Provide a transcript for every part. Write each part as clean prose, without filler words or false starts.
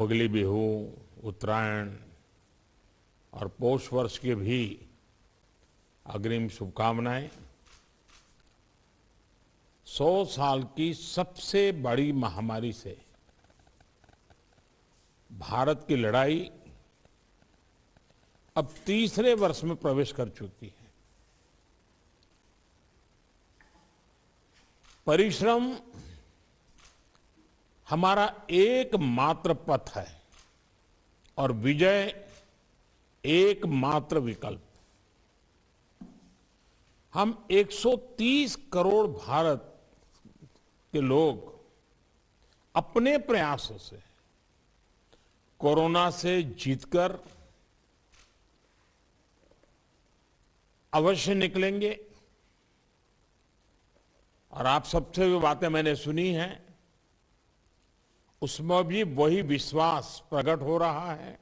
अगली बिहू, उत्तरायण और पौष वर्ष के भी अग्रिम शुभकामनाएं। 100 साल की सबसे बड़ी महामारी से भारत की लड़ाई अब तीसरे वर्ष में प्रवेश कर चुकी है। परिश्रम हमारा एकमात्र पथ है और विजय एकमात्र विकल्प। हम 130 करोड़ भारत के लोग अपने प्रयासों से कोरोना से जीतकर अवश्य निकलेंगे। और आप सबसे जो बातें मैंने सुनी हैं उसमें भी वही विश्वास प्रकट हो रहा है।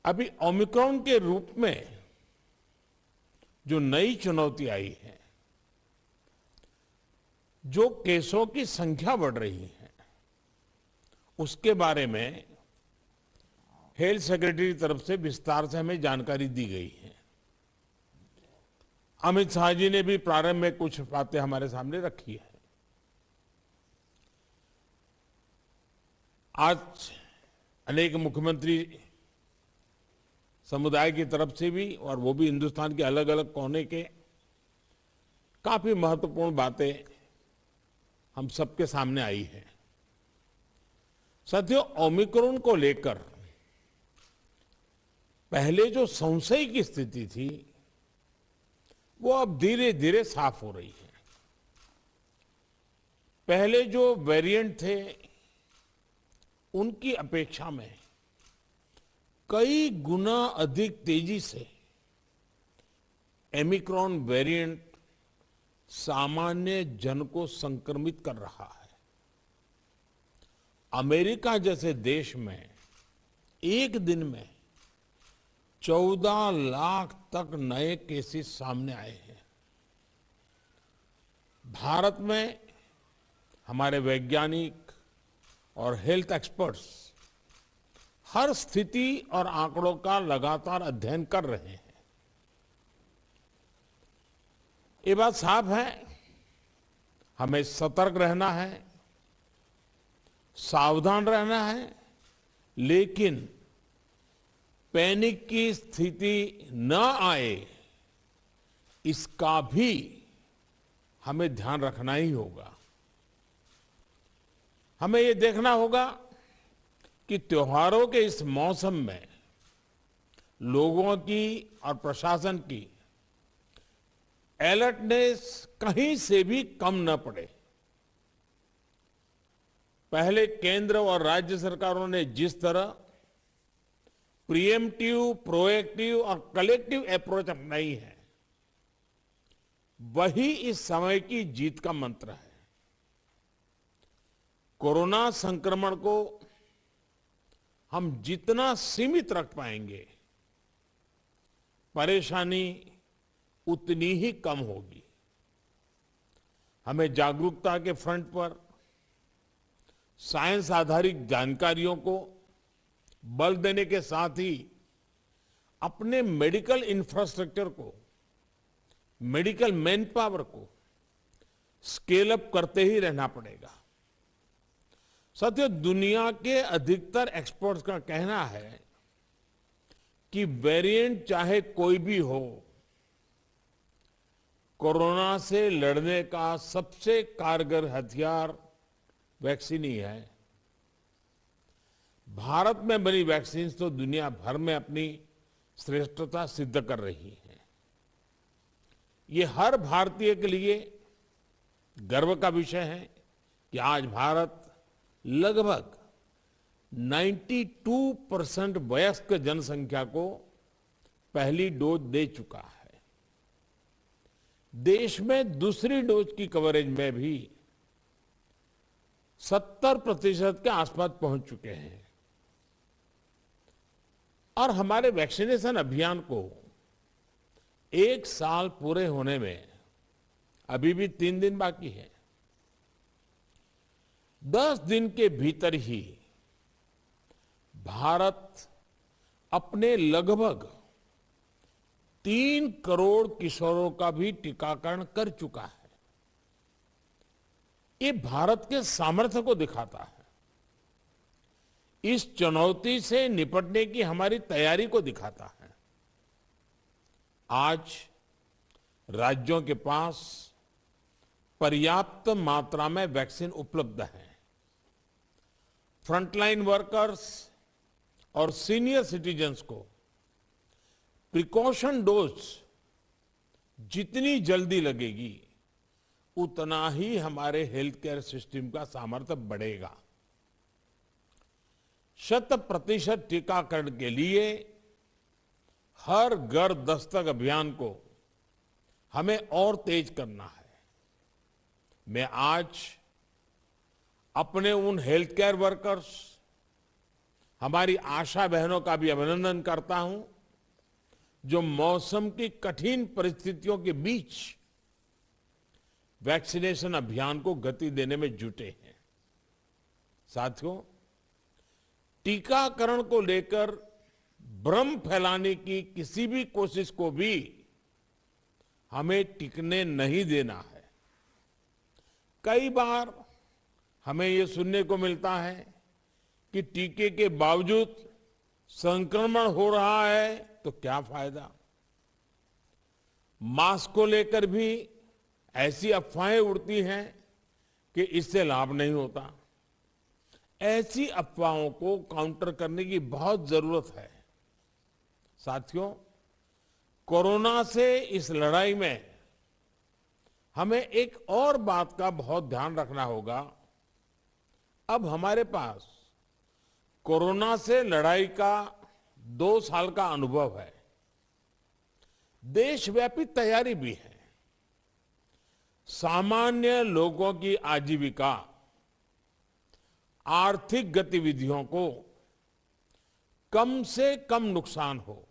अभी ओमिक्रॉन के रूप में जो नई चुनौती आई है, जो केसों की संख्या बढ़ रही है, उसके बारे में हेल्थ सेक्रेटरी की तरफ से विस्तार से हमें जानकारी दी गई है। अमित शाह जी ने भी प्रारंभ में कुछ बातें हमारे सामने रखी है। आज अनेक मुख्यमंत्री समुदाय की तरफ से भी, और वो भी हिंदुस्तान के अलग अलग कोने के, काफी महत्वपूर्ण बातें हम सबके सामने आई है। साथियों, ओमिक्रॉन को लेकर पहले जो संशय की स्थिति थी वो अब धीरे धीरे साफ हो रही है। पहले जो वेरिएंट थे उनकी अपेक्षा में कई गुना अधिक तेजी से ओमिक्रॉन वेरिएंट सामान्य जन को संक्रमित कर रहा है। अमेरिका जैसे देश में एक दिन में 14 लाख तक नए केसेस सामने आए हैं। भारत में हमारे वैज्ञानिक और हेल्थ एक्सपर्ट्स हर स्थिति और आंकड़ों का लगातार अध्ययन कर रहे हैं। ये बात साफ है, हमें सतर्क रहना है, सावधान रहना है, लेकिन पैनिक की स्थिति न आए इसका भी हमें ध्यान रखना ही होगा। हमें ये देखना होगा कि त्योहारों के इस मौसम में लोगों की और प्रशासन की अलर्टनेस कहीं से भी कम न पड़े। पहले केंद्र और राज्य सरकारों ने जिस तरह प्रिएम्प्टिव, प्रोएक्टिव और कलेक्टिव अप्रोच अपनाई है, वही इस समय की जीत का मंत्र है। कोरोना संक्रमण को हम जितना सीमित रख पाएंगे, परेशानी उतनी ही कम होगी। हमें जागरूकता के फ्रंट पर साइंस आधारित जानकारियों को बल देने के साथ ही अपने मेडिकल इंफ्रास्ट्रक्चर को, मेडिकल मैन पावर को स्केल अप करते ही रहना पड़ेगा। साथियों, दुनिया के अधिकतर एक्सपर्ट्स का कहना है कि वेरिएंट चाहे कोई भी हो, कोरोना से लड़ने का सबसे कारगर हथियार वैक्सीन ही है। भारत में बनी वैक्सीन तो दुनिया भर में अपनी श्रेष्ठता सिद्ध कर रही है। ये हर भारतीय के लिए गर्व का विषय है कि आज भारत लगभग 92% वयस्क जनसंख्या को पहली डोज दे चुका है। देश में दूसरी डोज की कवरेज में भी 70% के आसपास पहुंच चुके हैं। और हमारे वैक्सीनेशन अभियान को 1 साल पूरे होने में अभी भी 3 दिन बाकी है। 10 दिन के भीतर ही भारत अपने लगभग 3 करोड़ किशोरों का भी टीकाकरण कर चुका है। ये भारत के सामर्थ्य को दिखाता है, इस चुनौती से निपटने की हमारी तैयारी को दिखाता है। आज राज्यों के पास पर्याप्त मात्रा में वैक्सीन उपलब्ध है। फ्रंटलाइन वर्कर्स और सीनियर सिटीजन्स को प्रिकॉशन डोज जितनी जल्दी लगेगी उतना ही हमारे हेल्थ केयर सिस्टम का सामर्थ्य बढ़ेगा। 100% टीकाकरण के लिए हर घर दस्तक अभियान को हमें और तेज करना है। मैं आज अपने उन हेल्थ केयर वर्कर्स, हमारी आशा बहनों का भी अभिनंदन करता हूं जो मौसम की कठिन परिस्थितियों के बीच वैक्सीनेशन अभियान को गति देने में जुटे हैं। साथियों, टीकाकरण को लेकर भ्रम फैलाने की किसी भी कोशिश को भी हमें टिकने नहीं देना है। कई बार हमें ये सुनने को मिलता है कि टीके के बावजूद संक्रमण हो रहा है तो क्या फायदा। मास्क को लेकर भी ऐसी अफवाहें उड़ती हैं कि इससे लाभ नहीं होता। ऐसी अफवाहों को काउंटर करने की बहुत जरूरत है। साथियों, कोरोना से इस लड़ाई में हमें एक और बात का बहुत ध्यान रखना होगा। अब हमारे पास कोरोना से लड़ाई का 2 साल का अनुभव है। देशव्यापी तैयारी भी है। सामान्य लोगों की आजीविका, आर्थिक गतिविधियों को कम से कम नुकसान हो,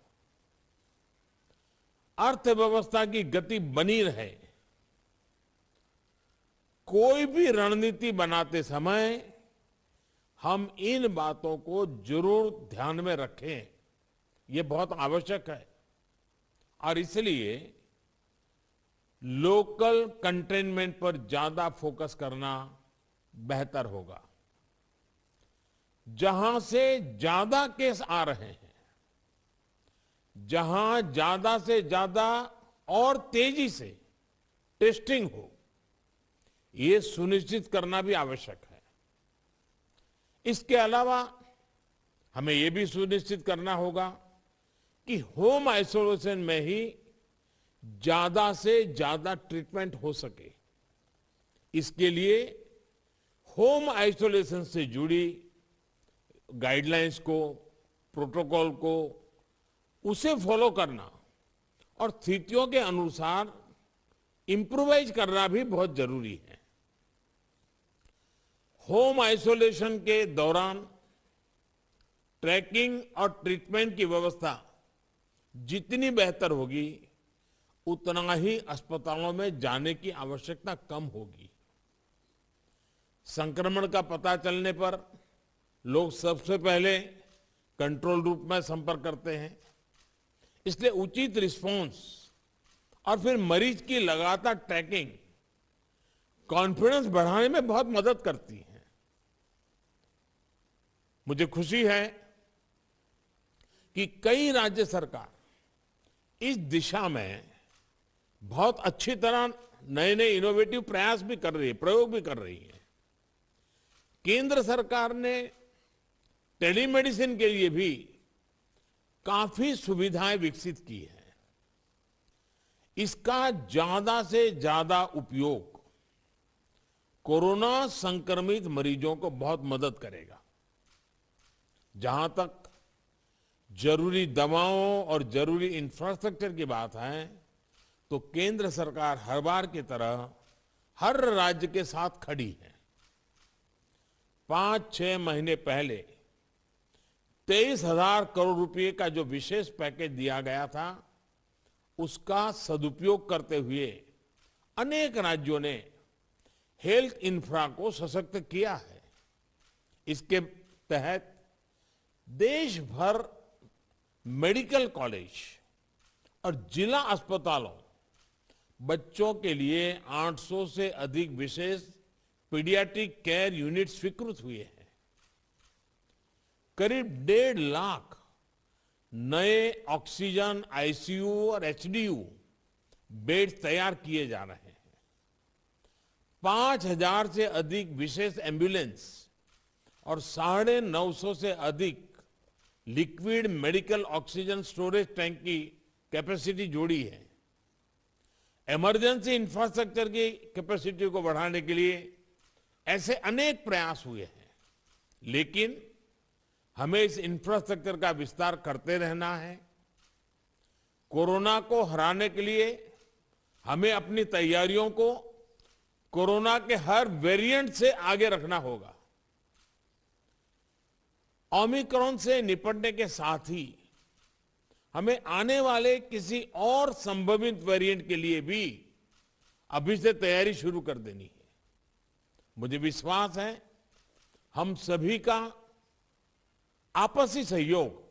अर्थव्यवस्था की गति बनी रहे, कोई भी रणनीति बनाते समय हम इन बातों को जरूर ध्यान में रखें। ये बहुत आवश्यक है और इसलिए लोकल कंटेनमेंट पर ज्यादा फोकस करना बेहतर होगा। जहां से ज्यादा केस आ रहे हैं, जहां ज्यादा से ज्यादा और तेजी से टेस्टिंग हो, ये सुनिश्चित करना भी आवश्यक है। इसके अलावा हमें यह भी सुनिश्चित करना होगा कि होम आइसोलेशन में ही ज्यादा से ज्यादा ट्रीटमेंट हो सके। इसके लिए होम आइसोलेशन से जुड़ी गाइडलाइंस को, प्रोटोकॉल को, उसे फॉलो करना और स्थितियों के अनुसार इंप्रूवाइज करना भी बहुत जरूरी है। होम आइसोलेशन के दौरान ट्रैकिंग और ट्रीटमेंट की व्यवस्था जितनी बेहतर होगी उतना ही अस्पतालों में जाने की आवश्यकता कम होगी। संक्रमण का पता चलने पर लोग सबसे पहले कंट्रोल रूम में संपर्क करते हैं। इसलिए उचित रिस्पांस और फिर मरीज की लगातार ट्रैकिंग कॉन्फिडेंस बढ़ाने में बहुत मदद करती है। मुझे खुशी है कि कई राज्य सरकार इस दिशा में बहुत अच्छी तरह नए नए इनोवेटिव प्रयास भी कर रही है, प्रयोग भी कर रही है। केंद्र सरकार ने टेलीमेडिसिन के लिए भी काफी सुविधाएं विकसित की है। इसका ज्यादा से ज्यादा उपयोग कोरोना संक्रमित मरीजों को बहुत मदद करेगा। जहां तक जरूरी दवाओं और जरूरी इंफ्रास्ट्रक्चर की बात है तो केंद्र सरकार हर बार की तरह हर राज्य के साथ खड़ी है। 5-6 महीने पहले 23,000 करोड़ रुपए का जो विशेष पैकेज दिया गया था, उसका सदुपयोग करते हुए अनेक राज्यों ने हेल्थ इंफ्रा को सशक्त किया है। इसके तहत देश भर मेडिकल कॉलेज और जिला अस्पतालों बच्चों के लिए 800 से अधिक विशेष पीडियाट्रिक केयर यूनिट स्वीकृत हुए हैं। करीब 1.5 लाख नए ऑक्सीजन, आईसीयू और एचडीयू बेड तैयार किए जा रहे हैं। 5,000 से अधिक विशेष एम्बुलेंस और 950 से अधिक liquid medical oxygen storage tank की कैपेसिटी जोड़ी है। इमरजेंसी इंफ्रास्ट्रक्चर की कैपेसिटी को बढ़ाने के लिए ऐसे अनेक प्रयास हुए हैं, लेकिन हमें इस इंफ्रास्ट्रक्चर का विस्तार करते रहना है। कोरोना को हराने के लिए हमें अपनी तैयारियों को कोरोना के हर वेरिएंट से आगे रखना होगा। ओमिक्रॉन से निपटने के साथ ही हमें आने वाले किसी और संभावित वेरिएंट के लिए भी अभी से तैयारी शुरू कर देनी है। मुझे विश्वास है हम सभी का आपसी सहयोग,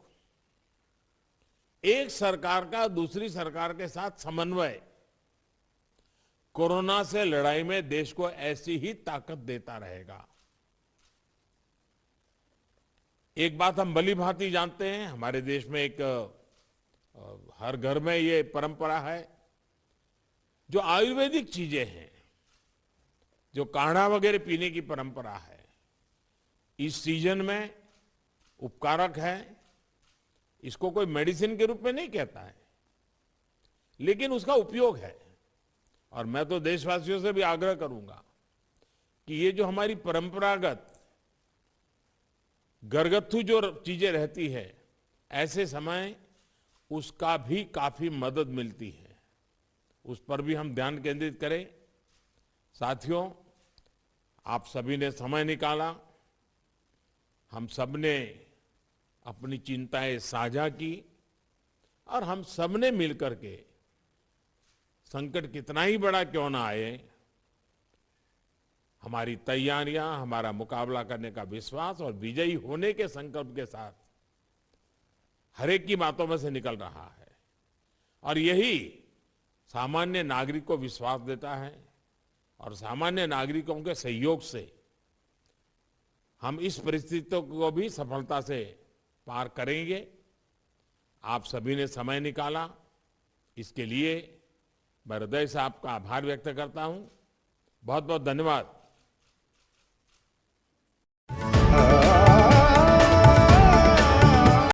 एक सरकार का दूसरी सरकार के साथ समन्वय कोरोना से लड़ाई में देश को ऐसी ही ताकत देता रहेगा। एक बात हम भली भांति जानते हैं, हमारे देश में एक हर घर में ये परंपरा है, जो आयुर्वेदिक चीजें हैं, जो काढ़ा वगैरह पीने की परंपरा है, इस सीजन में उपकारक है। इसको कोई मेडिसिन के रूप में नहीं कहता है, लेकिन उसका उपयोग है। और मैं तो देशवासियों से भी आग्रह करूंगा कि ये जो हमारी परंपरागत घरगथ्थू जो चीजें रहती है, ऐसे समय उसका भी काफी मदद मिलती है, उस पर भी हम ध्यान केंद्रित करें। साथियों, आप सभी ने समय निकाला, हम सब ने अपनी चिंताएं साझा की और हम सब ने मिलकर के संकट कितना ही बड़ा क्यों ना आए, हमारी तैयारियां, हमारा मुकाबला करने का विश्वास और विजयी होने के संकल्प के साथ हर एक की बातों में से निकल रहा है। और यही सामान्य नागरिक को विश्वास देता है और सामान्य नागरिकों के सहयोग से हम इस परिस्थितियों को भी सफलता से पार करेंगे। आप सभी ने समय निकाला, इसके लिए मैं हृदय से आपका आभार व्यक्त करता हूं। बहुत बहुत धन्यवाद।